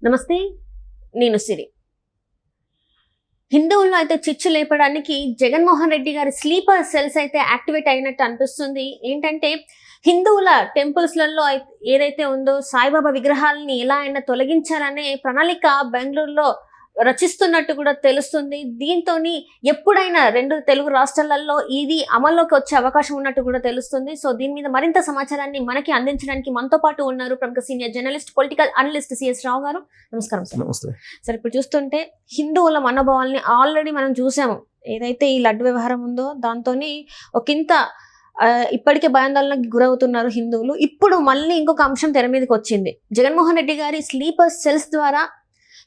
నమస్తే, నేను సిరి. హిందువుల్లో అయితే చిచ్చు లేపడానికి జగన్మోహన్ రెడ్డి గారి స్లీపర్ సెల్స్ అయితే యాక్టివేట్ అయినట్టు అనిపిస్తుంది. ఏంటంటే హిందువుల టెంపుల్స్లలో ఏదైతే ఉందో సాయిబాబా విగ్రహాలని ఎలా అయినా తొలగించాలనే ప్రణాళిక బెంగళూరులో రచిస్తున్నట్టు కూడా తెలుస్తుంది. దీంతో ఎప్పుడైనా 2 తెలుగు రాష్ట్రాలలో ఇది అమల్లోకి వచ్చే అవకాశం ఉన్నట్టు కూడా తెలుస్తుంది. సో దీని మీద మరింత సమాచారాన్ని మనకి అందించడానికి మనతో పాటు ఉన్నారు ప్రముఖ senior journalist, political analyst CS Rao garu. నమస్కారం సార్. నమస్తే సార్, ఇప్పుడు చూస్తుంటే హిందువుల మనోభావాల్ని ఆల్రెడీ మనం చూసాము. ఏదైతే ఈ లడ్డు వ్యవహారం ఉందో దాంతో ఒకంత ఇప్పటికే భయాందోళనకి గురవుతున్నారు హిందువులు. ఇప్పుడు మళ్ళీ ఇంకొక అంశం తెర మీదకి వచ్చింది. జగన్మోహన్ రెడ్డి గారి స్లీపర్ సెల్స్ ద్వారా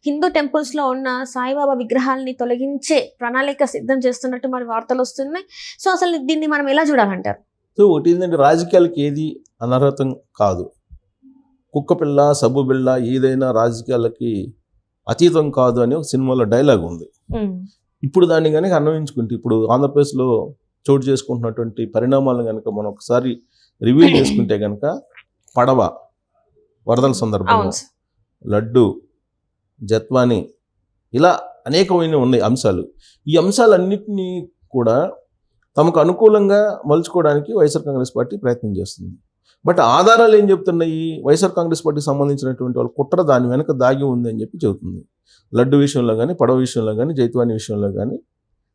హిందూ టెంపుల్స్ లో ఉన్న సాయిబాబా విగ్రహాలని తొలగించే ప్రణాళిక సిద్ధం చేస్తున్నట్టు మరి వార్తలు వస్తున్నాయి. సో అసలు దీన్ని మనం ఎలా చూడాలంటారు? సో ఒకటి ఏంటంటే, రాజకీయాలకి ఏది అనర్హతం కాదు. కుక్క పిల్ల, సబ్బు బిళ్ళ ఏదైనా రాజకీయాలకి అతీతం కాదు అని ఒక సినిమాలో డైలాగ్ ఉంది. ఇప్పుడు దాన్ని కనుక అన్వయించుకుంటే, ఇప్పుడు ఆంధ్రప్రదేశ్లో చోటు చేసుకుంటున్నటువంటి పరిణామాలను కనుక మనం ఒకసారి రివ్యూ చేసుకుంటే కనుక, పడవ వరదల సందర్భంగా, లడ్డు, జత్వాని, ఇలా అనేకమైన ఉన్నాయి అంశాలు. ఈ అంశాలన్నింటినీ కూడా తమకు అనుకూలంగా మలుచుకోవడానికి వైఎస్ఆర్ కాంగ్రెస్ పార్టీ ప్రయత్నం చేస్తుంది. బట్ ఆధారాలు ఏం చెప్తున్నాయి? వైఎస్ఆర్ కాంగ్రెస్ పార్టీకి సంబంధించినటువంటి వాళ్ళ కుట్ర దాని వెనక దాగి ఉంది అని చెప్పి చెబుతుంది. లడ్డు విషయంలో కానీ, పడవ విషయంలో కానీ, జైత్వాని విషయంలో కానీ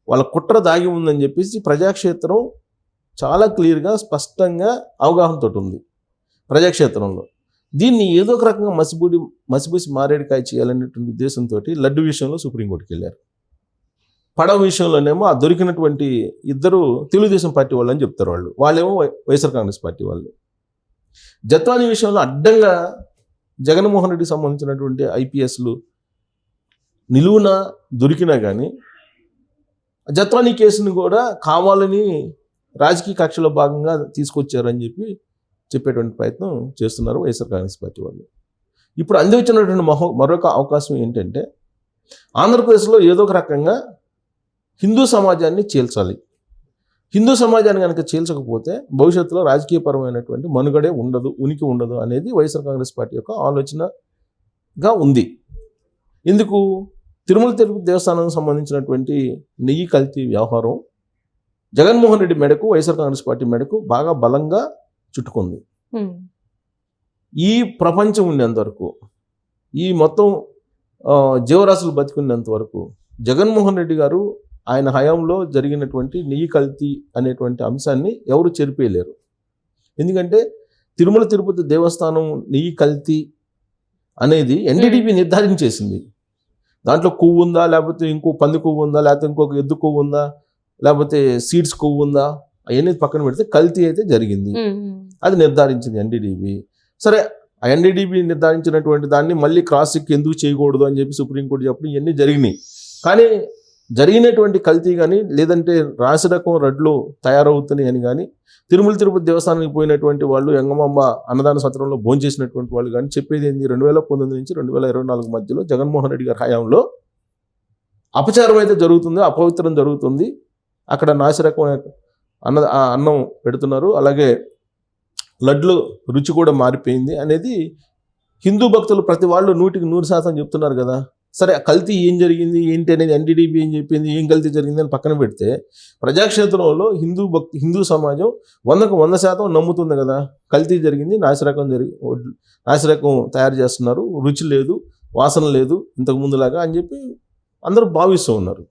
వాళ్ళ కుట్ర దాగి ఉందని చెప్పేసి ప్రజాక్షేత్రం చాలా క్లియర్గా, స్పష్టంగా అవగాహనతో ఉంది ప్రజాక్షేత్రంలో. దీన్ని ఏదో ఒక రకంగా మసిబూసి మారేడుకాయ చేయాలనేటువంటి ఉద్దేశంతో లడ్డు విషయంలో సుప్రీంకోర్టుకి వెళ్ళారు. పడవ విషయంలోనేమో ఆ దొరికినటువంటి 2 తెలుగుదేశం పార్టీ వాళ్ళు అని చెప్తారు. వాళ్ళేమో వైఎస్ఆర్ కాంగ్రెస్ పార్టీ వాళ్ళు. జత్వాని విషయంలో అడ్డంగా జగన్మోహన్ రెడ్డికి సంబంధించినటువంటి ఐపీఎస్లు నిలువున దొరికినా కానీ జత్వాని కేసును కూడా కావాలని రాజకీయ కక్షలో భాగంగా తీసుకొచ్చారని చెప్పేటువంటి ప్రయత్నం చేస్తున్నారు వైఎస్ఆర్ కాంగ్రెస్ పార్టీ వాళ్ళు. ఇప్పుడు అందివచ్చినటువంటి మరొక అవకాశం ఏంటంటే, ఆంధ్రప్రదేశ్లో ఏదో ఒక రకంగా హిందూ సమాజాన్ని చీల్చాలి. హిందూ సమాజాన్ని కనుక చీల్చకపోతే భవిష్యత్తులో రాజకీయపరమైనటువంటి మనుగడే ఉండదు, ఉనికి ఉండదు అనేది వైఎస్ఆర్ కాంగ్రెస్ పార్టీ యొక్క ఆలోచనగా ఉంది. ఎందుకు? తిరుమల తిరుపతి దేవస్థానానికి సంబంధించినటువంటి నెయ్యి కల్తీ వ్యవహారం జగన్మోహన్ రెడ్డి మెడకు, వైఎస్ఆర్ కాంగ్రెస్ పార్టీ మెడకు బాగా బలంగా చుట్టుకుంది. ఈ ప్రపంచం ఉండేంత వరకు, ఈ మొత్తం జీవరాశులు బతికున్నంత వరకు జగన్మోహన్ రెడ్డి గారు ఆయన హయాంలో జరిగినటువంటి నెయ్యి కల్తీ అనేటువంటి అంశాన్ని ఎవరు చెరిపేయలేరు. ఎందుకంటే తిరుమల తిరుపతి దేవస్థానం నెయ్యి కల్తీ అనేది ఎన్డీడీపీ నిర్ధారించేసింది. దాంట్లో కొవ్వు ఉందా, లేకపోతే ఇంకో పంది కొవ్వు ఉందా, లేకపోతే ఇంకొక ఎద్దు కొవ్వు ఉందా, లేకపోతే సీడ్స్ కొవ్వు ఉందా, అవన్నీ పక్కన పెడితే కల్తీ అయితే జరిగింది. అది నిర్ధారించింది ఎన్డీడీబీ. సరే, ఆ ఎన్డీడీబీ నిర్ధారించినటువంటి దాన్ని మళ్ళీ క్రాస్ చెక్ ఎందుకు చేయకూడదు అని చెప్పి సుప్రీంకోర్టు చెప్పడం ఇవన్నీ జరిగినాయి. కానీ జరిగినటువంటి కల్తీ కానీ, లేదంటే రాసి రకం రడ్లు తయారవుతున్నాయి అని కానీ, తిరుమల తిరుపతి దేవస్థానానికి పోయినటువంటి వాళ్ళు, యంగమాంబ అన్నదాన సత్రంలో భోంచేసినటువంటి వాళ్ళు కానీ చెప్పేది ఏంది? 2019 నుంచి 2024 మధ్యలో జగన్మోహన్ రెడ్డి గారి హయాంలో అపచారం అయితే జరుగుతుంది, అపవిత్రం జరుగుతుంది. అక్కడ నాసిరకం అన్నం పెడుతున్నారు, అలాగే లడ్లు రుచి కూడా మారిపోయింది అనేది హిందూ భక్తులు ప్రతి వాళ్ళు 100% చెప్తున్నారు కదా. సరే, కల్తీ ఏం జరిగింది ఏంటి అనేది ఎన్డీడీబీ ఏం చెప్పింది, ఏం కల్తీ జరిగింది అని పక్కన పెడితే, ప్రజాక్షేత్రంలో హిందూ సమాజం 100% నమ్ముతుంది కదా. కల్తీ జరిగింది, నాసిరకం తయారు చేస్తున్నారు, రుచి లేదు, వాసన లేదు ఇంతకు ముందులాగా అని చెప్పి అందరూ భావిస్తూ ఉన్నారు.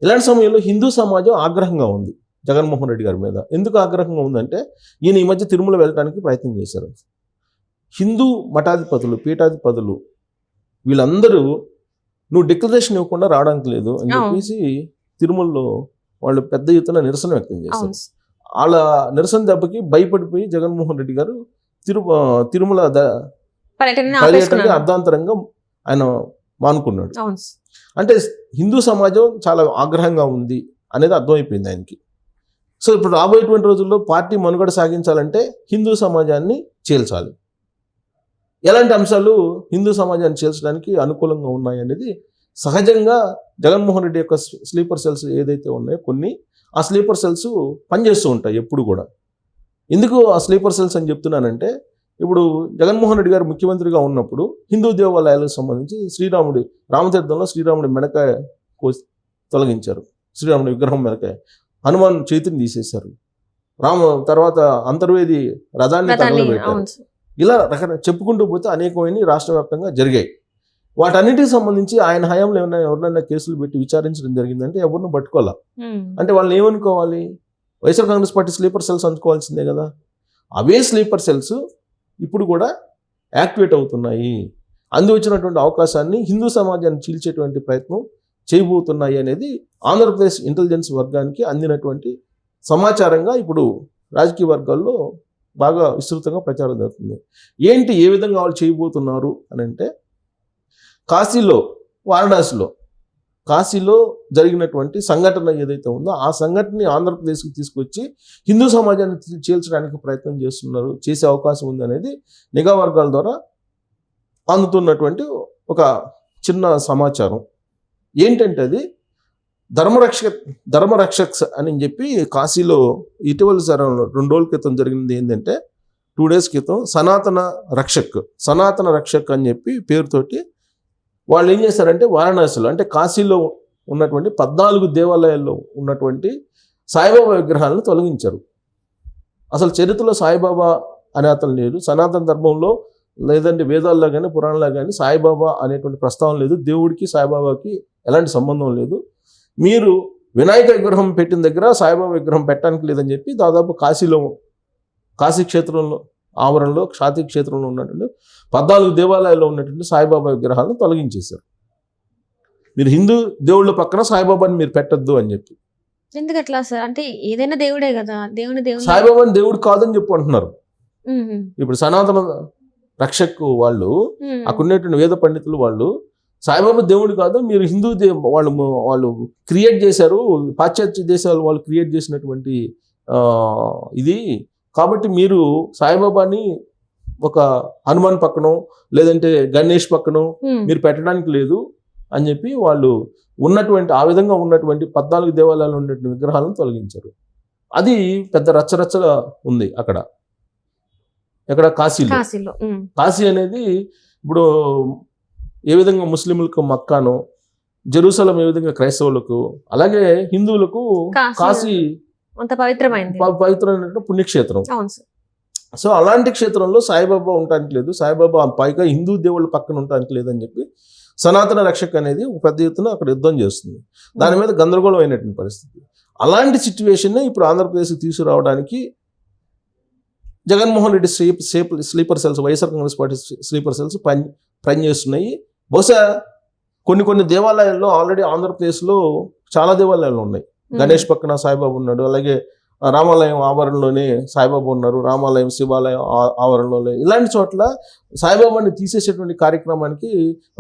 ఇలాంటి సమయంలో హిందూ సమాజం ఆగ్రహంగా ఉంది జగన్మోహన్ రెడ్డి గారి మీద. ఎందుకు ఆగ్రహంగా ఉందంటే, ఈయన ఈ మధ్య తిరుమల వెళ్ళడానికి ప్రయత్నం చేశారు. హిందూ మఠాధిపతులు, పీఠాధిపతులు వీళ్ళందరూ నువ్వు డిక్లరేషన్ ఇవ్వకుండా రావడానికి లేదు అని చెప్పేసి తిరుమలలో వాళ్ళు పెద్ద ఎత్తున నిరసన వ్యక్తం చేశారు. వాళ్ళ నిరసన దెబ్బకి భయపడిపోయి జగన్మోహన్ రెడ్డి గారు తిరుమల పర్యటనకి అర్ధాంతరంగా ఆయన మానుకున్నాడు. అంటే హిందూ సమాజం చాలా ఆగ్రహంగా ఉంది అనేది అర్థమైపోయింది ఆయనకి. సో ఇప్పుడు రాబోయేటువంటి రోజుల్లో పార్టీ మనుగడ సాగించాలంటే హిందూ సమాజాన్ని చీల్చాలి. ఎలాంటి అంశాలు హిందూ సమాజాన్ని చీల్చడానికి అనుకూలంగా ఉన్నాయి అనేది సహజంగా జగన్మోహన్ రెడ్డి యొక్క స్లీపర్ సెల్స్ ఏదైతే ఉన్నాయో కొన్ని, ఆ స్లీపర్ సెల్స్ పనిచేస్తూ ఉంటాయి ఎప్పుడు కూడా. ఎందుకు ఆ స్లీపర్ సెల్స్ అని చెప్తున్నానంటే, ఇప్పుడు జగన్మోహన్ రెడ్డి గారు ముఖ్యమంత్రిగా ఉన్నప్పుడు హిందూ దేవాలయాలకు సంబంధించి రామతీర్థంలో శ్రీరాముడి మెడకాయ తొలగించారు, శ్రీరాముడి విగ్రహం మెడకాయ, హనుమాన్ చేతిని తీసేశారు, తర్వాత అంతర్వేది రథాన్ని తగలబెట్టారు. ఇలా చెప్పుకుంటూ పోతే అనేకమైన రాష్ట్ర వ్యాప్తంగా జరిగాయి. వాటన్నిటికి సంబంధించి ఆయన హయాంలో ఎవరైనా కేసులు పెట్టి విచారించడం జరిగిందంటే ఎవరిని పట్టుకోవాలా. అంటే వాళ్ళని ఏమనుకోవాలి, YSR Congress party sleeper cells అనుకోవాల్సిందే కదా. అవే స్లీపర్ సెల్స్ ఇప్పుడు కూడా యాక్టివేట్ అవుతున్నాయి, అందు వచ్చినటువంటి అవకాశాన్ని హిందూ సమాజాన్ని చీల్చేటువంటి ప్రయత్నం చేయబోతున్నాయి అనేది ఆంధ్రప్రదేశ్ ఇంటెలిజెన్స్ వర్గానికి అందినటువంటి సమాచారంగా ఇప్పుడు రాజకీయ వర్గాల్లో బాగా విస్తృతంగా ప్రచారం జరుగుతుంది. ఏంటి, ఏ విధంగా వాళ్ళు చేయబోతున్నారు అని అంటే, కాశీలో జరిగినటువంటి సంఘటన ఏదైతే ఉందో ఆ సంఘటనని ఆంధ్రప్రదేశ్కి తీసుకొచ్చి హిందూ సమాజాన్ని చీల్చడానికి ప్రయత్నం చేసే అవకాశం ఉంది అనేది నిఘా వర్గాల ద్వారా అందుతున్నటువంటి ఒక చిన్న సమాచారం. ఏంటంటే అది ధర్మరక్షక్ అని చెప్పి కాశీలో ఇటీవల 2 రోజుల క్రితం జరిగింది. ఏంటంటే 2 days క్రితం సనాతన రక్షక్ అని చెప్పి పేరుతోటి వాళ్ళు ఏం చేశారంటే వారణాసిలో, అంటే కాశీలో ఉన్నటువంటి 14 దేవాలయాల్లో ఉన్నటువంటి సాయిబాబా విగ్రహాలను తొలగించారు. అసలు చరిత్రలో సాయిబాబా అనే అతను లేడు, సనాతన ధర్మంలో లేదంటే వేదాల్లో కానీ పురాణాల్లో కానీ సాయిబాబా అనేటువంటి ప్రస్తావన లేదు, దేవుడికి సాయిబాబాకి ఎలాంటి సంబంధం లేదు. మీరు వినాయక విగ్రహం పెట్టిన దగ్గర సాయిబాబా విగ్రహం పెట్టడానికి లేదని చెప్పి దాదాపు కాశీ క్షేత్రంలో ఆవరణలో క్షాతి క్షేత్రంలో ఉన్నటువంటి 14 దేవాలయాల్లో ఉన్నటువంటి సాయిబాబా విగ్రహాలను తొలగించేశారు. మీరు హిందూ దేవుళ్ళ పక్కన సాయిబాబాని మీరు పెట్టద్దు అని చెప్పి. ఎందుకు అట్లా సార్? అంటే ఏదైనా దేవుడే కదా, సాయిబాబాని దేవుడు కాదని చెప్పి అంటున్నారు. ఇప్పుడు సనాతన రక్షక్ వాళ్ళు అక్కడ ఉన్నటువంటి వేద పండితులు వాళ్ళు సాయిబాబా దేవుడు కాదు, మీరు హిందూ వాళ్ళు క్రియేట్ చేశారు, పాశ్చాత్య దేశాలు వాళ్ళు క్రియేట్ చేసినటువంటి ఇది కాబట్టి మీరు సాయిబాబాని ఒక హనుమాన్ పక్కనో లేదంటే గణేష్ పక్కనో మీరు పెట్టడానికి లేదు అని చెప్పి వాళ్ళు ఆ విధంగా ఉన్నటువంటి 14 దేవాలయాలు ఉన్నటువంటి విగ్రహాలను తొలగించారు. అది పెద్ద రచ్చరచ్చగా ఉంది ఎక్కడ కాశీలో. కాశీ అనేది ఇప్పుడు ఏ విధంగా ముస్లింలకు మక్కానో, జెరూసలం ఏ విధంగా క్రైస్తవులకు, అలాగే హిందువులకు కాశీ అంత పవిత్రమైన పుణ్యక్షేత్రం. సో అలాంటి క్షేత్రంలో సాయిబాబా ఉండటానికి లేదు, సాయిబాబా పైగా హిందూ దేవుళ్ళ పక్కన ఉండటానికి లేదని చెప్పి సనాతన రక్షక్ అనేది ఒక పెద్ద ఎత్తున అక్కడ యుద్ధం చేస్తుంది. దాని మీద గందరగోళం అయినటువంటి పరిస్థితి. అలాంటి సిచ్యువేషన్ ఇప్పుడు ఆంధ్రప్రదేశ్కి తీసుకురావడానికి Jaganmohan Reddy sleeper cells, YSR Congress party sleeper cells పనిచేస్తున్నాయి. బహుశా కొన్ని దేవాలయాల్లో ఆల్రెడీ ఆంధ్రప్రదేశ్లో చాలా దేవాలయాలు ఉన్నాయి. గణేష్ పక్కన సాయిబాబా ఉన్నాడు, అలాగే రామాలయం ఆవరణలోనే సాయిబాబా ఉన్నారు, రామాలయం శివాలయం ఆవరణలోనే. ఇలాంటి చోట్ల సాయిబాబాని తీసేసేటువంటి కార్యక్రమానికి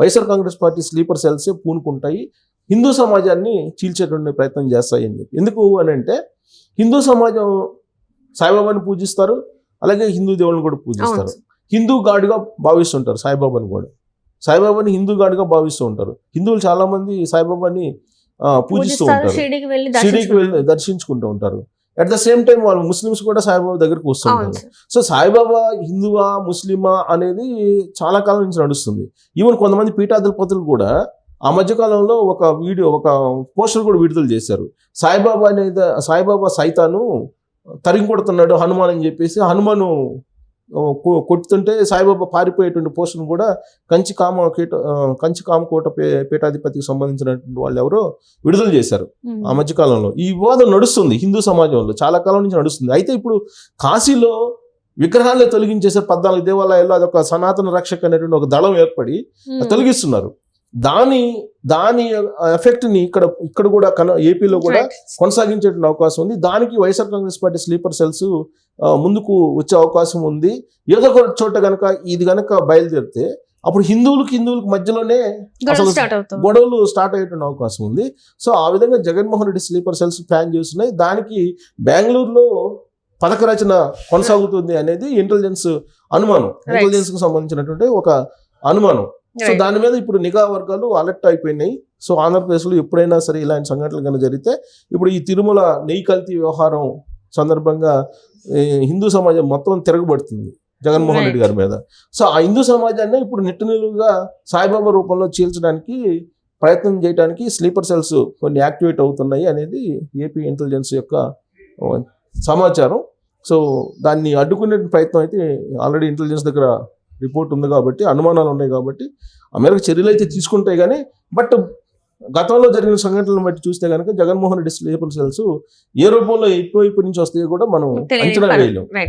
వైఎస్ఆర్ కాంగ్రెస్ పార్టీ స్లీపర్ సెల్సే పూనుకుంటాయి, హిందూ సమాజాన్ని చీల్చేటువంటి ప్రయత్నం చేస్తాయి అని చెప్పి. ఎందుకు అని అంటే హిందూ సమాజం సాయిబాబాని పూజిస్తారు, అలాగే హిందూ దేవుళ్ళని కూడా పూజిస్తారు. హిందూ గాడ్గా భావిస్తుంటారు సాయిబాబాని హిందూ గాడ్గా భావిస్తూ ఉంటారు. హిందువులు చాలా మంది సాయిబాబాని పూజిస్తూ ఉంటారు, షిరిడీకి వెళ్ళి దర్శించుకుంటూ ఉంటారు. అట్ ద సేమ్ టైం వాళ్ళు ముస్లిమ్స్ కూడా సాయిబాబా దగ్గరికి వస్తుంటారు. సో సాయిబాబా హిందువా ముస్లిమా అనేది చాలా కాలం నుంచి నడుస్తుంది. ఈవెన్ కొంతమంది పీఠాధిపతులు కూడా ఆ మధ్యకాలంలో ఒక పోస్టర్ కూడా విడుదల చేశారు. సాయిబాబా సైతాను తరిగి కొడుతున్నాడు హనుమాన్ అని చెప్పేసి, హనుమాను కొట్టుతుంటే సాయిబాబా పారిపోయేటువంటి పోస్టర్ కూడా కంచి కామకోట పీఠాధిపతికి సంబంధించినటువంటి వాళ్ళు ఎవరో విడుదల చేశారు ఆ మధ్యకాలంలో. ఈ వివాదం నడుస్తుంది హిందూ సమాజంలో, చాలా కాలం నుంచి నడుస్తుంది. అయితే ఇప్పుడు కాశీలో విగ్రహాలే తొలగించేసారు 14 దేవాలయాల్లో. అదొక సనాతన రక్షక్ అనేటువంటి ఒక దళం ఏర్పడి తొలగిస్తున్నారు. దాని ఎఫెక్ట్ ని ఇక్కడ కూడా ఏపీలో కూడా కొనసాగించేటువంటి అవకాశం ఉంది. దానికి YSR Congress party sleeper cells ముందుకు వచ్చే అవకాశం ఉంది. ఏదో ఒక చోట గనక ఇది గనక బయలుదేరితే అప్పుడు హిందువులకి మధ్యలోనే గొడవలు స్టార్ట్ అయ్యేటువంటి అవకాశం ఉంది. సో ఆ విధంగా Jaganmohan Reddy sleeper cells plan చేస్తున్నాయి. దానికి బెంగళూరులో పథక రచన కొనసాగుతుంది అనేది ఇంటెలిజెన్స్ కు సంబంధించినటువంటి ఒక అనుమానం. సో దాని మీద ఇప్పుడు నిఘా వర్గాలు అలర్ట్ అయిపోయినాయి. సో ఆంధ్రప్రదేశ్లో ఎప్పుడైనా సరే ఇలాంటి సంఘటనలు కనుక జరిగితే, ఇప్పుడు ఈ తిరుమల నెయ్యి కల్తీ వ్యవహారం సందర్భంగా హిందూ సమాజం మొత్తం తిరగబడుతుంది. జగన్మోహన్ రెడ్డి గారి మీద. సో ఆ హిందూ సమాజాన్ని ఇప్పుడు నిట్టునిలుగా సాయిబాబా రూపంలో చీల్చడానికి ప్రయత్నం చేయడానికి స్లీపర్ సెల్స్ కొన్ని యాక్టివేట్ అవుతున్నాయి అనేది ఏపీ ఇంటెలిజెన్స్ యొక్క సమాచారం. సో దాన్ని అడ్డుకునే ప్రయత్నం అయితే ఆల్రెడీ ఇంటెలిజెన్స్ దగ్గర రిపోర్ట్ ఉంది కాబట్టి, అనుమానాలు ఉన్నాయి కాబట్టి అమెరికా చర్యలు అయితే తీసుకుంటాయి. కానీ బట్ గతంలో జరిగిన సంఘటనలను బట్టి చూస్తే కనుక జగన్మోహన్ రెడ్డి స్లీపర్ సెల్స్ ఏ రూపంలో ఎక్కువ నుంచి వస్తాయో కూడా మనం అంచనా వేయలేం.